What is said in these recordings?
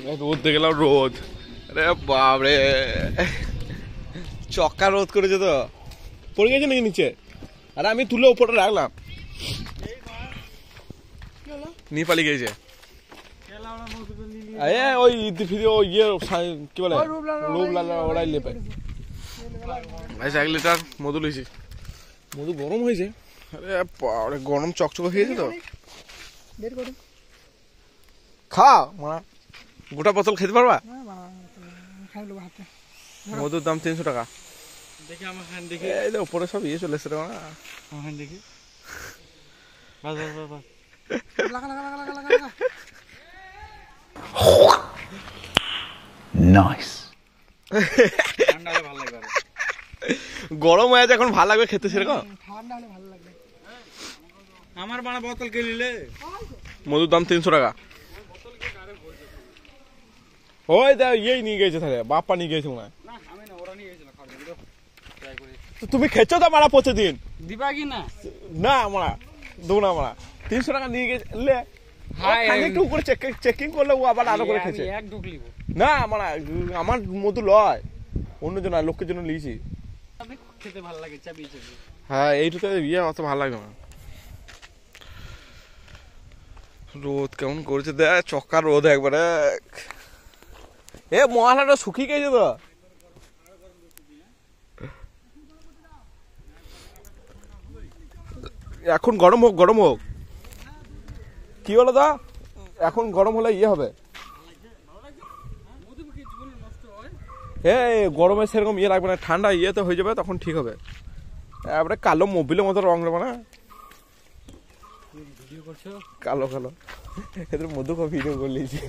রোদ দেখে গেলাম রোদ, আরে বাপরে চক্কা রোদ করেছে তো, পড়ে গেছে নাকি নিচে? আরে আমি তুলে উপরে রাখলাম, নিয়ে পালিয়ে গেছে। ওই ফিরে ওই ইয়ে কি বলে রূপলাল ওরাই লেপে। ভাই 1 লিটার মধু লইছি, মধু গরম হয়েছে, আরে বাপরে গরম চকচকে হয়েছে তো। খা মারা, গোটা বোতল খেতে পারবা? মধুর দাম 300 টাকা। এই উপরে সব ইয়ে চলে এসছে দেখি। গরম হয়ে আছে এখন, ভালো লাগবে খেতে সেরকম। আমার বানা বোতল কে নিলে? মধুর দাম 300 টাকা। ওই দা ইয়েই নিয়ে গেছে, তাহলে বাপ্পা নিয়ে গেছে মনে হয়। তুমি খেছো তো মারা প্রতিদিন দিবা কি না? না মারা দেবো না মারা, 300 টাকা নিয়ে গেছে। একটু উপরে চেকিং করলে ও আবার আরো করে খেয়েছে। না মারা আমার মধু লয়, অন্যজন লোকের জন্য লিয়েছি। খেতে ভালো লাগে চাবি চাবি। হ্যাঁ এইটুকু ইয়ে অত ভালো লাগে না। রোদ কেমন করেছে দেখ, চক্কা রোদ একবারে। এ মহালাটা শুকিয়ে গেছে তো। এখন গরম হোক, গরম হোক, কি বলো দা, এখন গরম হলে ইয়ে হবে। গরমে সেরকম ইয়ে লাগবে না, ঠান্ডা ইয়েতে হয়ে যাবে, তখন ঠিক হবে। এবারে কালো মোবিলের মতো রং দেবো না, কালো কালো এদের মধু ভিডিও করলিছি।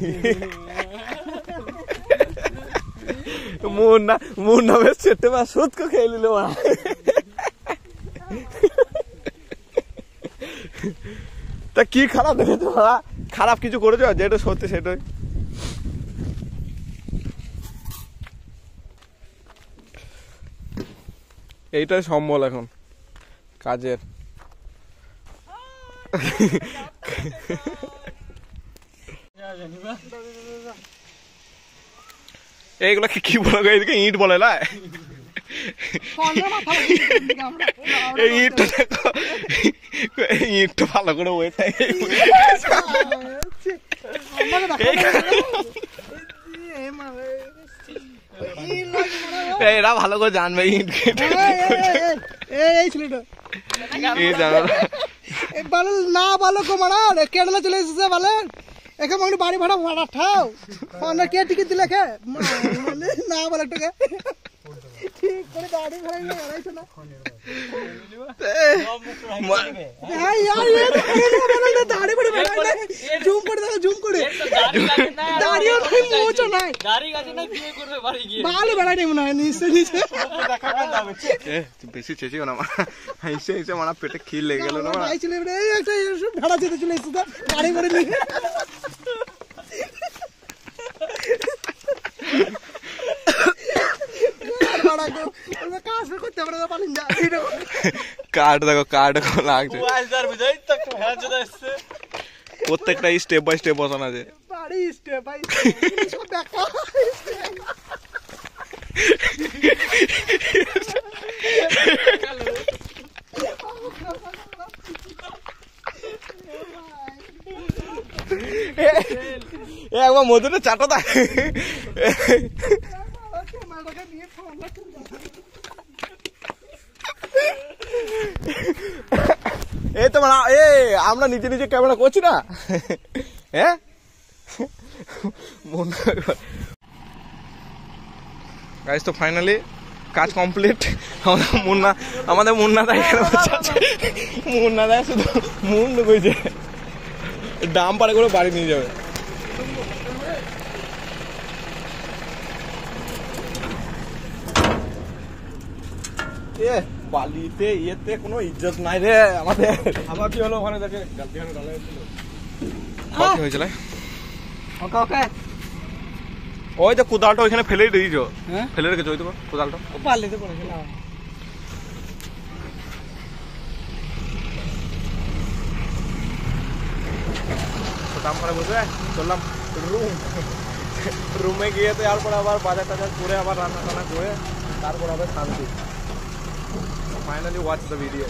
মোর নামে চেটে বা সুদ কো খেয়ে নিল। তা কি খারাপ দেখেছো, খারাপ কিছু করেছো? যেটা সত্যি সেটাই। এইটাই সম্বল এখন কাজের। এইগুলা কি বলা যায়, এদিকে ইট বলে না। এই ইটটা দেখো, ইটটা ভালো করে ওইটাই এরা ভালো করে জানবে ইট না ভালো কো মারা কেরালা চলে এসেছে বলে এখানে বাড়ি ভাড়া ভাড়া ঠাও কে টিকিট দিলে খে না বলে টাকা ঠিক করে গাড়ি ভাড়া নিয়ে আড়াইশো না। দাড়ি করে জুম করে দেখো, জুম করে দাড়িও নাই, মোচও নাই, ভালো বেড়াই নেই মনে হয়। নিশ্চয় নিশ্চয় বেশি চেঁচিও না, হাইসে হাইসে মারা পেটে খিল লেগে গেল না। ভেড়া যেতে চলে এসেছে গাড়ি করে নিয়ে। কার্ড দেখো, কার্ড লাগছে, প্রত্যেকটা স্টেপ বাই স্টেপ বসানো আছে। একবার মধুটা চাটো দেয়। এই তো মানে আমরা নিজে নিজে ক্যামেরা করছি না, হ্যাঁ গাইস। তো ফাইনালি কাজ কমপ্লিট। আমাদের মুন্না দা এখানে বসে আছে। মুন্না দা শুধু মুন্ড কইছে ডাম পারে করে বাড়ি নিয়ে যাবে। বালিতে ইয়েতে কোনো ইজ্জত নাই রে আমাদের। আমার কি হলো ওখানে দেখে হয়েছিল, ওই যে কোদালটা ওইখানে ফেলেই দিয়েছো, ফেলে রেখেছো ওই তো কোদালটা বালিতে পড়েছিল। দাম করে বুঝবে চললাম রুম রুমে গিয়ে তো তারপর আবার বাজার টাজার করে আবার রান্না টান্না করে তারপর আবার শান্তি। Finally watch the video.